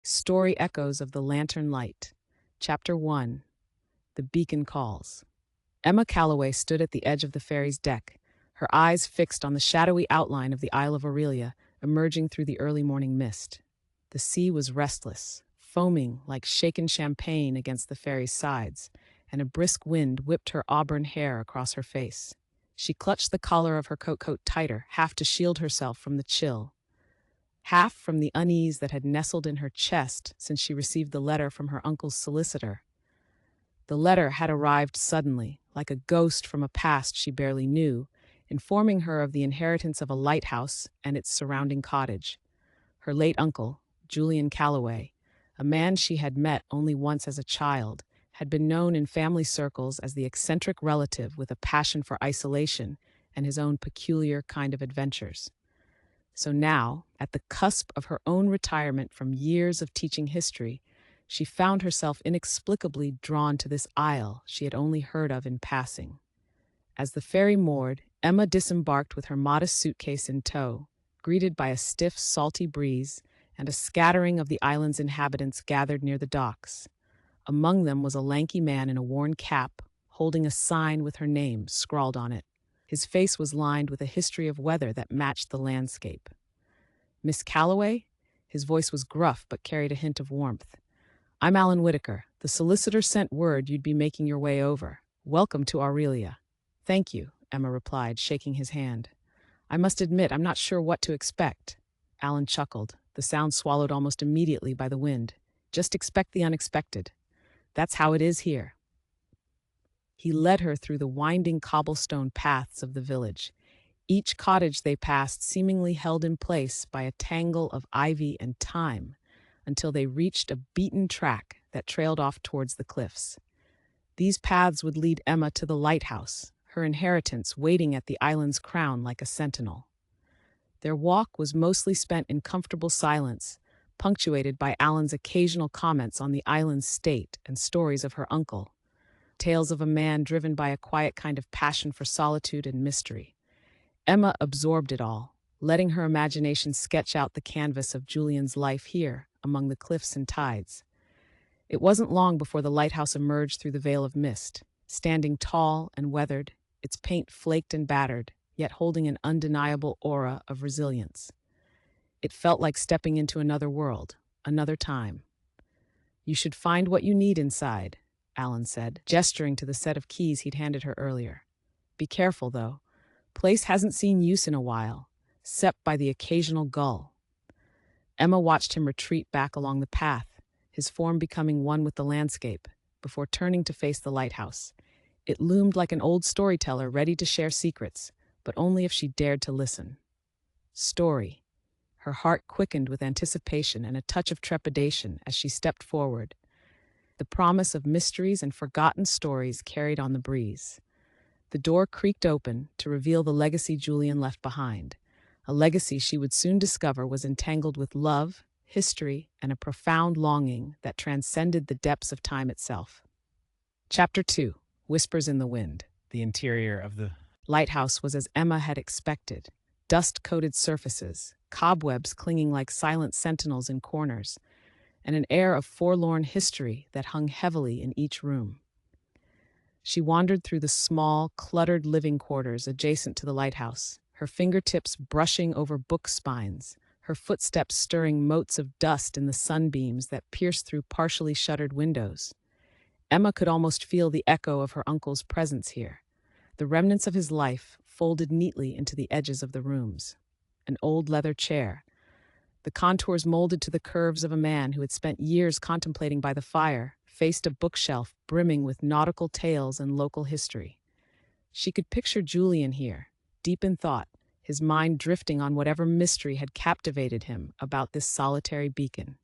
Story Echoes of the Lantern Light. Chapter 1. The Beacon Calls. Emma Callaway stood at the edge of the ferry's deck, her eyes fixed on the shadowy outline of the Isle of Aurelia emerging through the early morning mist. The sea was restless, foaming like shaken champagne against the ferry's sides, and a brisk wind whipped her auburn hair across her face. She clutched the collar of her coat tighter, half to shield herself from the chill, half from the unease that had nestled in her chest since she received the letter from her uncle's solicitor. The letter had arrived suddenly, like a ghost from a past she barely knew, informing her of the inheritance of a lighthouse and its surrounding cottage. Her late uncle, Julian Callaway, a man she had met only once as a child, had been known in family circles as the eccentric relative with a passion for isolation and his own peculiar kind of adventures. So now, at the cusp of her own retirement from years of teaching history, she found herself inexplicably drawn to this isle she had only heard of in passing. As the ferry moored, Emma disembarked with her modest suitcase in tow, greeted by a stiff, salty breeze and a scattering of the island's inhabitants gathered near the docks. Among them was a lanky man in a worn cap, holding a sign with her name scrawled on it. His face was lined with a history of weather that matched the landscape. "Miss Callaway?" His voice was gruff but carried a hint of warmth. "I'm Alan Whitaker. The solicitor sent word you'd be making your way over. Welcome to Aurelia." "Thank you," Emma replied, shaking his hand. "I must admit I'm not sure what to expect." Alan chuckled, the sound swallowed almost immediately by the wind. "Just expect the unexpected. That's how it is here." He led her through the winding cobblestone paths of the village, each cottage they passed seemingly held in place by a tangle of ivy and thyme, until they reached a beaten track that trailed off towards the cliffs. These paths would lead Emma to the lighthouse, her inheritance waiting at the island's crown like a sentinel. Their walk was mostly spent in comfortable silence, punctuated by Alan's occasional comments on the island's state and stories of her uncle, tales of a man driven by a quiet kind of passion for solitude and mystery. Emma absorbed it all, letting her imagination sketch out the canvas of Julian's life here, among the cliffs and tides. It wasn't long before the lighthouse emerged through the veil of mist, standing tall and weathered, its paint flaked and battered, yet holding an undeniable aura of resilience. It felt like stepping into another world, another time. "You should find what you need inside," Alan said, gesturing to the set of keys he'd handed her earlier. "Be careful, though. Place hasn't seen use in a while, except by the occasional gull." Emma watched him retreat back along the path, his form becoming one with the landscape, before turning to face the lighthouse. It loomed like an old storyteller ready to share secrets, but only if she dared to listen. Story. Her heart quickened with anticipation and a touch of trepidation as she stepped forward. The promise of mysteries and forgotten stories carried on the breeze. The door creaked open to reveal the legacy Julian left behind, a legacy she would soon discover was entangled with love, history, and a profound longing that transcended the depths of time itself. Chapter 2. Whispers in the Wind. The interior of the Lighthouse was as Emma had expected. Dust-coated surfaces, cobwebs clinging like silent sentinels in corners, and an air of forlorn history that hung heavily in each room. She wandered through the small, cluttered living quarters adjacent to the lighthouse, her fingertips brushing over book spines, her footsteps stirring motes of dust in the sunbeams that pierced through partially shuttered windows. Emma could almost feel the echo of her uncle's presence here, the remnants of his life folded neatly into the edges of the rooms. An old leather chair, the contours molded to the curves of a man who had spent years contemplating by the fire, faced a bookshelf brimming with nautical tales and local history. She could picture Julian here, deep in thought, his mind drifting on whatever mystery had captivated him about this solitary beacon.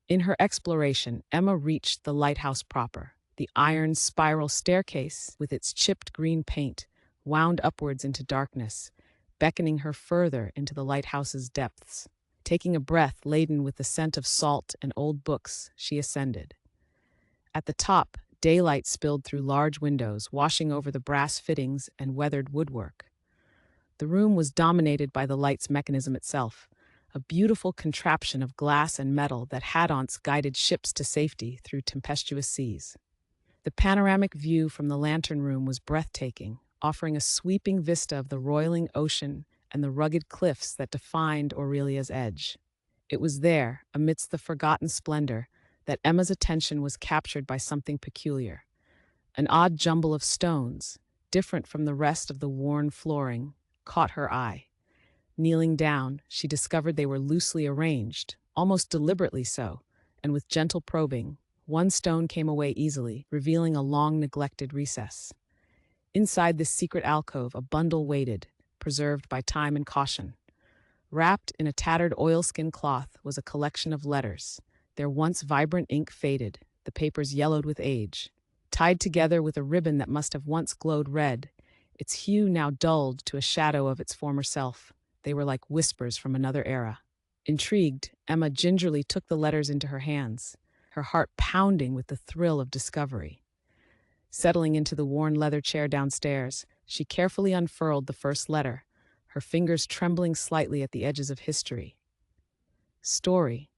In her exploration, Emma reached the lighthouse proper. The iron spiral staircase, with its chipped green paint, wound upwards into darkness, beckoning her further into the lighthouse's depths. Taking a breath laden with the scent of salt and old books, she ascended. At the top, daylight spilled through large windows, washing over the brass fittings and weathered woodwork. The room was dominated by the light's mechanism itself, a beautiful contraption of glass and metal that had once guided ships to safety through tempestuous seas. The panoramic view from the lantern room was breathtaking, offering a sweeping vista of the roiling ocean and the rugged cliffs that defined Aurelia's edge. It was there, amidst the forgotten splendor, that Emma's attention was captured by something peculiar. An odd jumble of stones, different from the rest of the worn flooring, caught her eye. Kneeling down, she discovered they were loosely arranged, almost deliberately so, and with gentle probing, one stone came away easily, revealing a long-neglected recess. Inside this secret alcove, a bundle waited, preserved by time and caution. Wrapped in a tattered oilskin cloth was a collection of letters, their once vibrant ink faded, the papers yellowed with age. Tied together with a ribbon that must have once glowed red, its hue now dulled to a shadow of its former self. They were like whispers from another era. Intrigued, Emma gingerly took the letters into her hands, her heart pounding with the thrill of discovery. Settling into the worn leather chair downstairs, she carefully unfurled the first letter, her fingers trembling slightly at the edges of history. Story.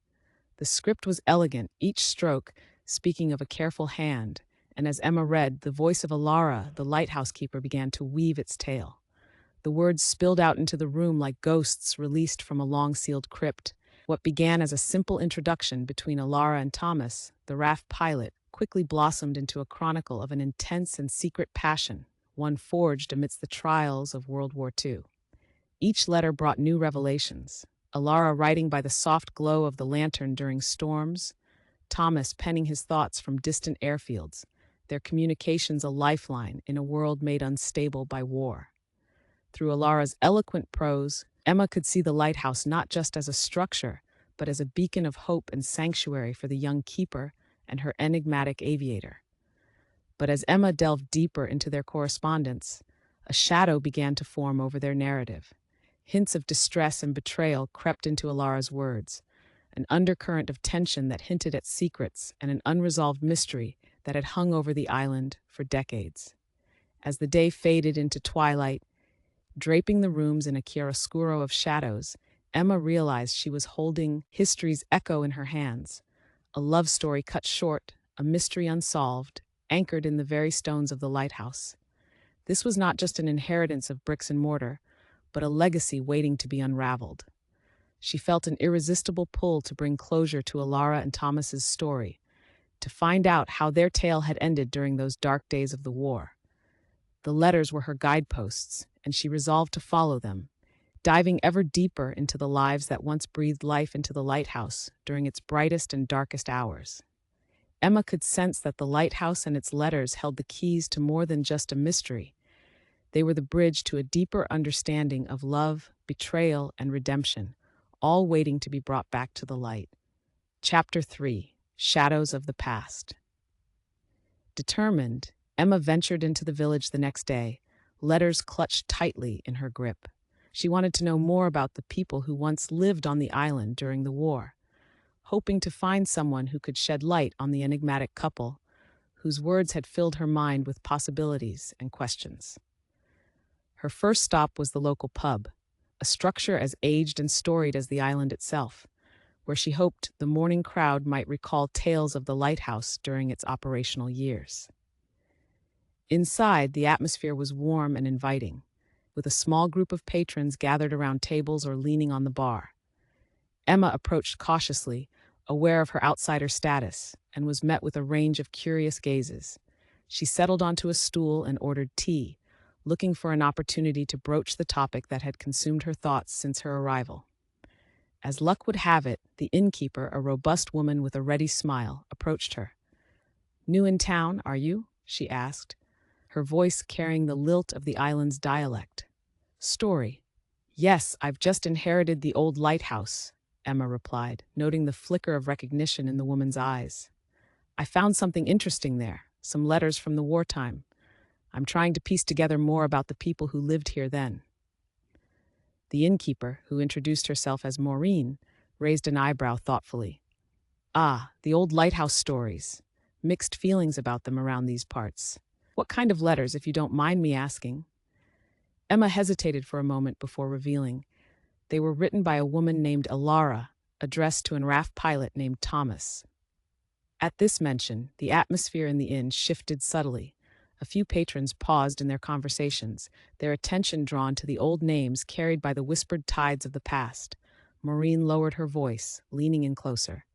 The script was elegant, each stroke speaking of a careful hand, and as Emma read, the voice of Alara, the lighthouse keeper, began to weave its tale. The words spilled out into the room like ghosts released from a long-sealed crypt. What began as a simple introduction between Alara and Thomas, the raft pilot, quickly blossomed into a chronicle of an intense and secret passion, one forged amidst the trials of World War II. Each letter brought new revelations. Alara writing by the soft glow of the lantern during storms, Thomas penning his thoughts from distant airfields, their communications a lifeline in a world made unstable by war. Through Alara's eloquent prose, Emma could see the lighthouse not just as a structure, but as a beacon of hope and sanctuary for the young keeper and her enigmatic aviator. But as Emma delved deeper into their correspondence, a shadow began to form over their narrative. Hints of distress and betrayal crept into Alara's words, an undercurrent of tension that hinted at secrets and an unresolved mystery that had hung over the island for decades. As the day faded into twilight, draping the rooms in a chiaroscuro of shadows, Emma realized she was holding history's echo in her hands, a love story cut short, a mystery unsolved, anchored in the very stones of the lighthouse. This was not just an inheritance of bricks and mortar, but a legacy waiting to be unraveled. She felt an irresistible pull to bring closure to Alara and Thomas's story, to find out how their tale had ended during those dark days of the war. The letters were her guideposts, and she resolved to follow them, diving ever deeper into the lives that once breathed life into the lighthouse during its brightest and darkest hours. Emma could sense that the lighthouse and its letters held the keys to more than just a mystery. They were the bridge to a deeper understanding of love, betrayal, and redemption, all waiting to be brought back to the light. Chapter 3: Shadows of the Past. Determined, Emma ventured into the village the next day, letters clutched tightly in her grip. She wanted to know more about the people who once lived on the island during the war, hoping to find someone who could shed light on the enigmatic couple, whose words had filled her mind with possibilities and questions. Her first stop was the local pub, a structure as aged and storied as the island itself, where she hoped the morning crowd might recall tales of the lighthouse during its operational years. Inside, the atmosphere was warm and inviting, with a small group of patrons gathered around tables or leaning on the bar. Emma approached cautiously, aware of her outsider status, and was met with a range of curious gazes. She settled onto a stool and ordered tea, looking for an opportunity to broach the topic that had consumed her thoughts since her arrival. As luck would have it, the innkeeper, a robust woman with a ready smile, approached her. "New in town, are you?" she asked, her voice carrying the lilt of the island's dialect. "Story. Yes, I've just inherited the old lighthouse," Emma replied, noting the flicker of recognition in the woman's eyes. "I found something interesting there, some letters from the wartime. I'm trying to piece together more about the people who lived here then." The innkeeper, who introduced herself as Maureen, raised an eyebrow thoughtfully. "Ah, the old lighthouse stories. Mixed feelings about them around these parts. What kind of letters, if you don't mind me asking?" Emma hesitated for a moment before revealing. They were written by a woman named Alara, addressed to an raft pilot named Thomas. At this mention, the atmosphere in the inn shifted subtly. A few patrons paused in their conversations, their attention drawn to the old names carried by the whispered tides of the past. Maureen lowered her voice, leaning in closer.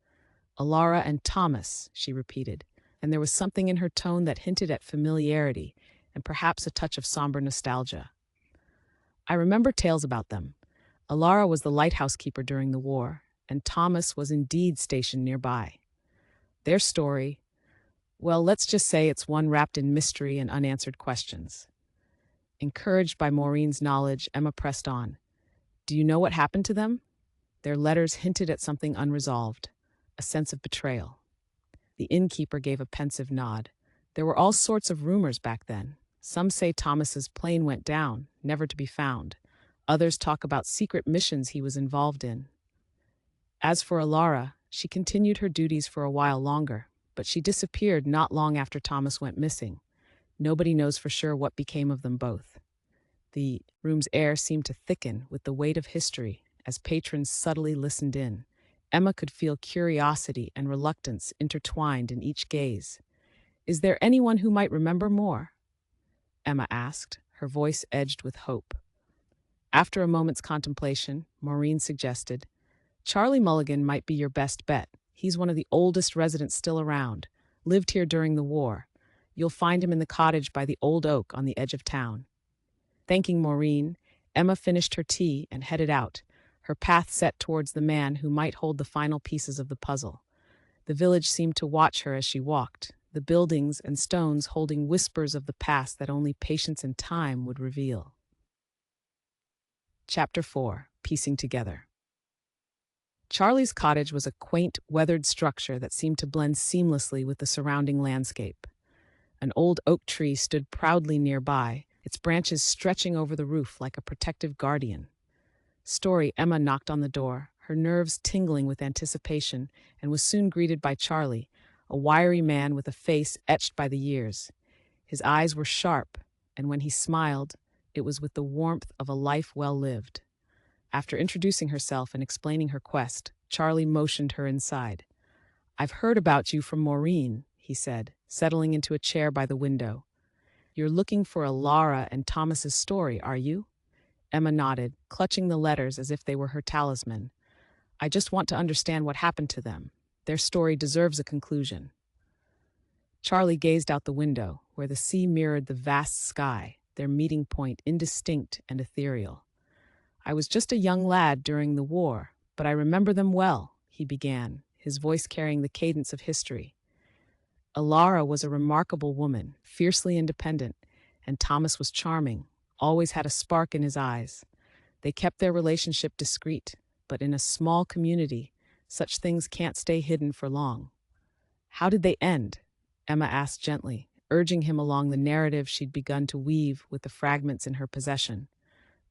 Alara and Thomas, she repeated, and there was something in her tone that hinted at familiarity and perhaps a touch of somber nostalgia. I remember tales about them. Alara was the lighthouse keeper during the war, and Thomas was indeed stationed nearby. Their story, well, let's just say it's one wrapped in mystery and unanswered questions. Encouraged by Maureen's knowledge, Emma pressed on. Do you know what happened to them? Their letters hinted at something unresolved, a sense of betrayal. The innkeeper gave a pensive nod. There were all sorts of rumors back then. Some say Thomas's plane went down, never to be found. Others talk about secret missions he was involved in. As for Alara, she continued her duties for a while longer, but she disappeared not long after Thomas went missing. Nobody knows for sure what became of them both. The room's air seemed to thicken with the weight of history as patrons subtly listened in. Emma could feel curiosity and reluctance intertwined in each gaze. Is there anyone who might remember more? Emma asked, her voice edged with hope. After a moment's contemplation, Maureen suggested, Charlie Mulligan might be your best bet. He's one of the oldest residents still around, lived here during the war. You'll find him in the cottage by the old oak on the edge of town. Thanking Maureen, Emma finished her tea and headed out, her path set towards the man who might hold the final pieces of the puzzle. The village seemed to watch her as she walked, the buildings and stones holding whispers of the past that only patience and time would reveal. Chapter 4. Piecing Together. Charlie's cottage was a quaint, weathered structure that seemed to blend seamlessly with the surrounding landscape. An old oak tree stood proudly nearby, its branches stretching over the roof like a protective guardian. Emma knocked on the door, her nerves tingling with anticipation, and was soon greeted by Charlie, a wiry man with a face etched by the years. His eyes were sharp, and when he smiled, it was with the warmth of a life well lived. After introducing herself and explaining her quest, Charlie motioned her inside. I've heard about you from Maureen, he said, settling into a chair by the window. You're looking for Alara and Thomas's story, are you? Emma nodded, clutching the letters as if they were her talisman. I just want to understand what happened to them. Their story deserves a conclusion. Charlie gazed out the window, where the sea mirrored the vast sky, their meeting point indistinct and ethereal. I was just a young lad during the war, but I remember them well, he began, his voice carrying the cadence of history. Alara was a remarkable woman, fiercely independent, and Thomas was charming, always had a spark in his eyes. They kept their relationship discreet, but in a small community, such things can't stay hidden for long. How did they end? Emma asked gently, urging him along the narrative she'd begun to weave with the fragments in her possession.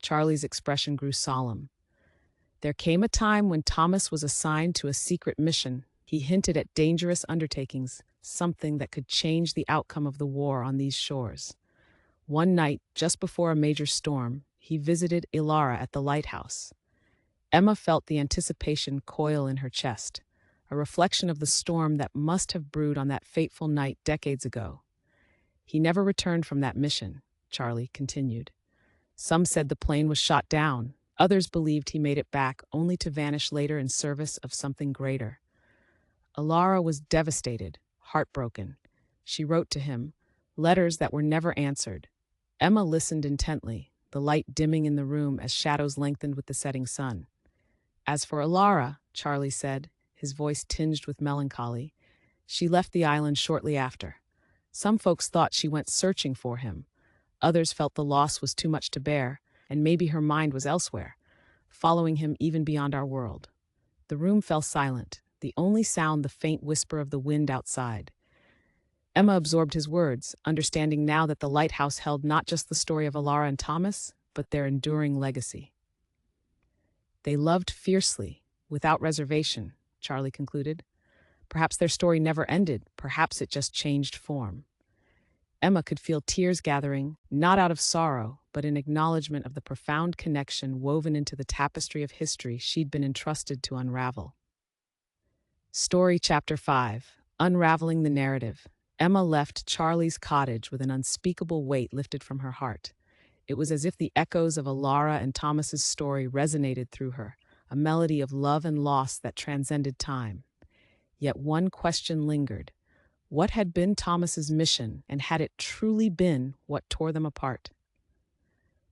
Charlie's expression grew solemn. There came a time when Thomas was assigned to a secret mission. He hinted at dangerous undertakings, something that could change the outcome of the war on these shores. One night, just before a major storm, he visited Alara at the lighthouse. Emma felt the anticipation coil in her chest, a reflection of the storm that must have brewed on that fateful night decades ago. He never returned from that mission, Charlie continued. Some said the plane was shot down. Others believed he made it back, only to vanish later in service of something greater. Alara was devastated, heartbroken. She wrote to him, letters that were never answered. Emma listened intently, the light dimming in the room as shadows lengthened with the setting sun. As for Alara, Charlie said, his voice tinged with melancholy, she left the island shortly after. Some folks thought she went searching for him. Others felt the loss was too much to bear, and maybe her mind was elsewhere, following him even beyond our world. The room fell silent, the only sound the faint whisper of the wind outside. Emma absorbed his words, understanding now that the lighthouse held not just the story of Alara and Thomas, but their enduring legacy. They loved fiercely, without reservation, Charlie concluded. Perhaps their story never ended, perhaps it just changed form. Emma could feel tears gathering, not out of sorrow, but in acknowledgement of the profound connection woven into the tapestry of history she'd been entrusted to unravel. Story Chapter 5: Unraveling the Narrative. Emma left Charlie's cottage with an unspeakable weight lifted from her heart. It was as if the echoes of Alara and Thomas's story resonated through her, a melody of love and loss that transcended time. Yet one question lingered. What had been Thomas's mission, and had it truly been what tore them apart?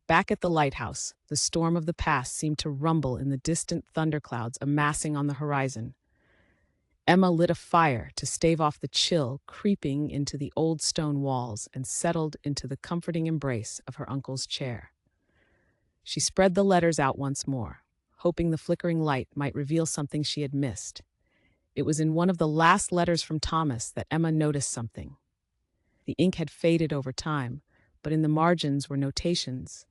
Back at the lighthouse, the storm of the past seemed to rumble in the distant thunderclouds amassing on the horizon. Emma lit a fire to stave off the chill creeping into the old stone walls and settled into the comforting embrace of her uncle's chair. She spread the letters out once more, hoping the flickering light might reveal something she had missed. It was in one of the last letters from Thomas that Emma noticed something. The ink had faded over time, but in the margins were notations,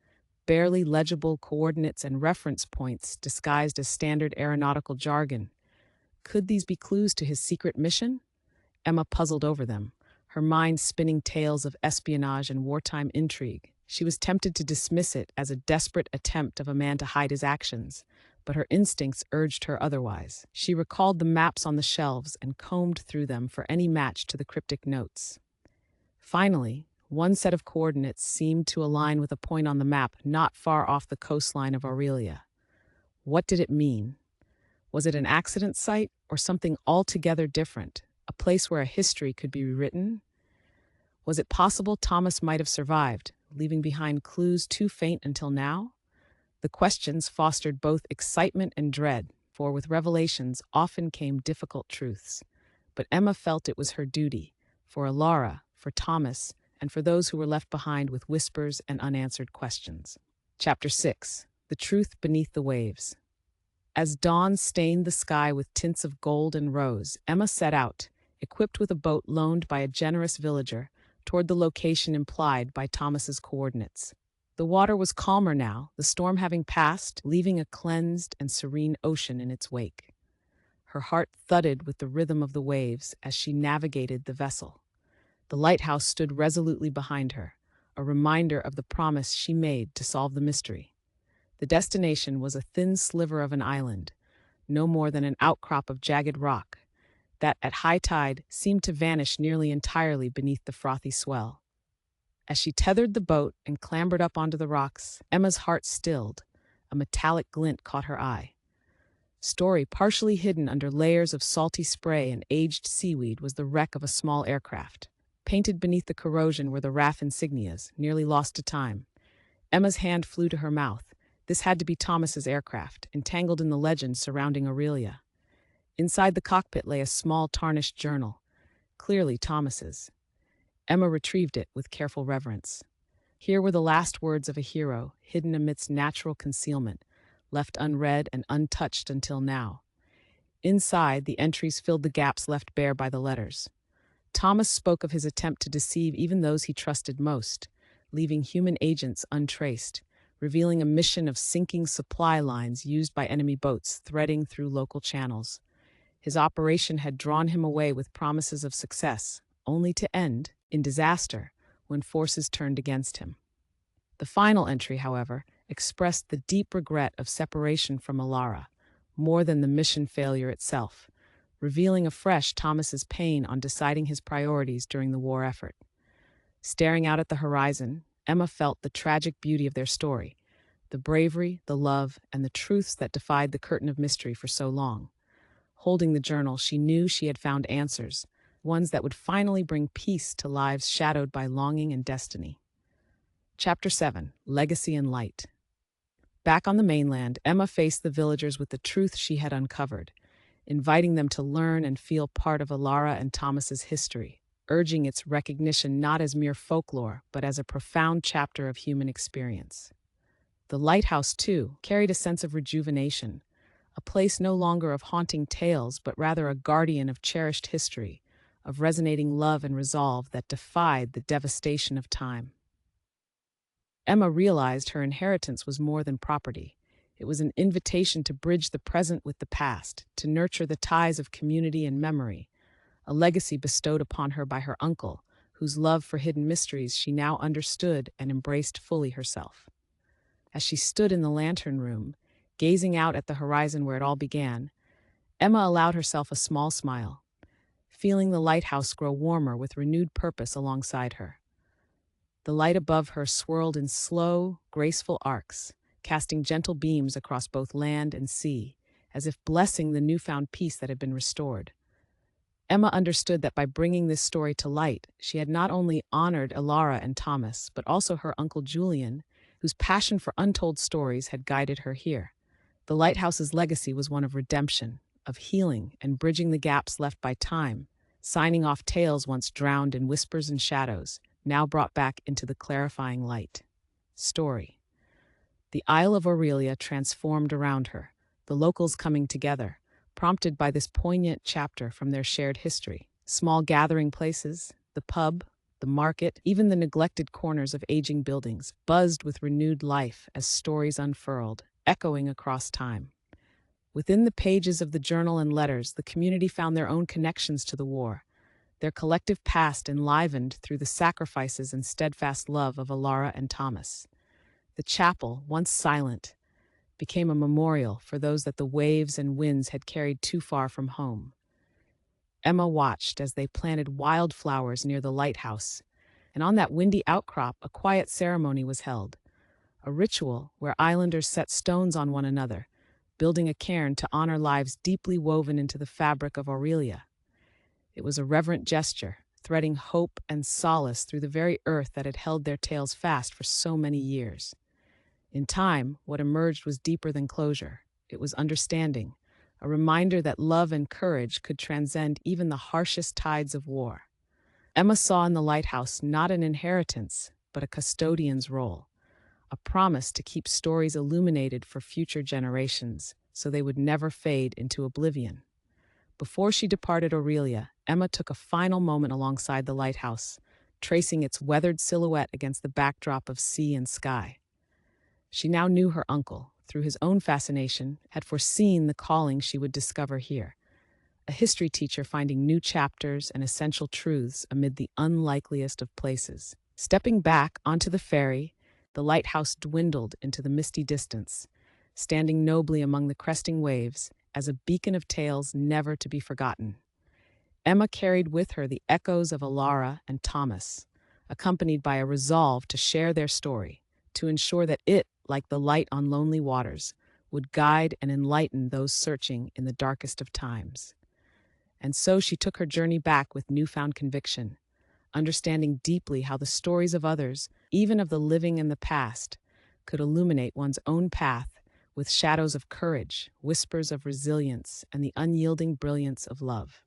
barely legible coordinates and reference points disguised as standard aeronautical jargon. Could these be clues to his secret mission? Emma puzzled over them, her mind spinning tales of espionage and wartime intrigue. She was tempted to dismiss it as a desperate attempt of a man to hide his actions, but her instincts urged her otherwise. She recalled the maps on the shelves and combed through them for any match to the cryptic notes. Finally, one set of coordinates seemed to align with a point on the map not far off the coastline of Aurelia. What did it mean? Was it an accident site or something altogether different, a place where a history could be rewritten? Was it possible Thomas might have survived, leaving behind clues too faint until now? The questions fostered both excitement and dread, for with revelations often came difficult truths. But Emma felt it was her duty, for Alara, for Thomas, and for those who were left behind with whispers and unanswered questions. Chapter 6: The Truth Beneath the Waves. As dawn stained the sky with tints of gold and rose, Emma set out, equipped with a boat loaned by a generous villager, toward the location implied by Thomas's coordinates. The water was calmer now, the storm having passed, leaving a cleansed and serene ocean in its wake. Her heart thudded with the rhythm of the waves as she navigated the vessel. The lighthouse stood resolutely behind her, a reminder of the promise she made to solve the mystery. The destination was a thin sliver of an island, no more than an outcrop of jagged rock, that at high tide seemed to vanish nearly entirely beneath the frothy swell. As she tethered the boat and clambered up onto the rocks, Emma's heart stilled. A metallic glint caught her eye. Story, partially hidden under layers of salty spray and aged seaweed, was the wreck of a small aircraft. Painted beneath the corrosion were the RAF insignias, nearly lost to time. Emma's hand flew to her mouth. This had to be Thomas's aircraft, entangled in the legend surrounding Aurelia. Inside the cockpit lay a small tarnished journal, clearly Thomas's. Emma retrieved it with careful reverence. Here were the last words of a hero, hidden amidst natural concealment, left unread and untouched until now. Inside, the entries filled the gaps left bare by the letters. Thomas spoke of his attempt to deceive even those he trusted most, leaving human agents untraced, revealing a mission of sinking supply lines used by enemy boats threading through local channels. His operation had drawn him away with promises of success, only to end in disaster when forces turned against him. The final entry, however, expressed the deep regret of separation from Alara, more than the mission failure itself, revealing afresh Thomas's pain on deciding his priorities during the war effort. Staring out at the horizon, Emma felt the tragic beauty of their story, the bravery, the love, and the truths that defied the curtain of mystery for so long. Holding the journal, she knew she had found answers, ones that would finally bring peace to lives shadowed by longing and destiny. Chapter 7: Legacy and Light. Back on the mainland, Emma faced the villagers with the truth she had uncovered, inviting them to learn and feel part of Alara and Thomas's history, urging its recognition not as mere folklore, but as a profound chapter of human experience. The lighthouse, too, carried a sense of rejuvenation, a place no longer of haunting tales, but rather a guardian of cherished history, of resonating love and resolve that defied the devastation of time. Emma realized her inheritance was more than property. It was an invitation to bridge the present with the past, to nurture the ties of community and memory, a legacy bestowed upon her by her uncle, whose love for hidden mysteries she now understood and embraced fully herself. As she stood in the lantern room, gazing out at the horizon where it all began, Emma allowed herself a small smile, feeling the lighthouse grow warmer with renewed purpose alongside her. The light above her swirled in slow, graceful arcs, casting gentle beams across both land and sea, as if blessing the newfound peace that had been restored. Emma understood that by bringing this story to light, she had not only honored Elara and Thomas, but also her uncle Julian, whose passion for untold stories had guided her here. The lighthouse's legacy was one of redemption, of healing, and bridging the gaps left by time, signing off tales once drowned in whispers and shadows, now brought back into the clarifying light. Story. The Isle of Aurelia transformed around her, the locals coming together, prompted by this poignant chapter from their shared history. Small gathering places, the pub, the market, even the neglected corners of aging buildings, buzzed with renewed life as stories unfurled, echoing across time. Within the pages of the journal and letters, the community found their own connections to the war, their collective past enlivened through the sacrifices and steadfast love of Elara and Thomas. The chapel, once silent, became a memorial for those that the waves and winds had carried too far from home. Emma watched as they planted wildflowers near the lighthouse, and on that windy outcrop a quiet ceremony was held, a ritual where islanders set stones on one another, building a cairn to honor lives deeply woven into the fabric of Aurelia. It was a reverent gesture, threading hope and solace through the very earth that had held their tales fast for so many years. In time, what emerged was deeper than closure. It was understanding, a reminder that love and courage could transcend even the harshest tides of war. Emma saw in the lighthouse not an inheritance, but a custodian's role, a promise to keep stories illuminated for future generations so they would never fade into oblivion. Before she departed Aurelia, Emma took a final moment alongside the lighthouse, tracing its weathered silhouette against the backdrop of sea and sky. She now knew her uncle, through his own fascination, had foreseen the calling she would discover here, a history teacher finding new chapters and essential truths amid the unlikeliest of places. Stepping back onto the ferry, the lighthouse dwindled into the misty distance, standing nobly among the cresting waves as a beacon of tales never to be forgotten. Emma carried with her the echoes of Elara and Thomas, accompanied by a resolve to share their story, to ensure that it, like the light on lonely waters, would guide and enlighten those searching in the darkest of times. And so she took her journey back with newfound conviction, understanding deeply how the stories of others, even of the living and the past, could illuminate one's own path with shadows of courage, whispers of resilience, and the unyielding brilliance of love.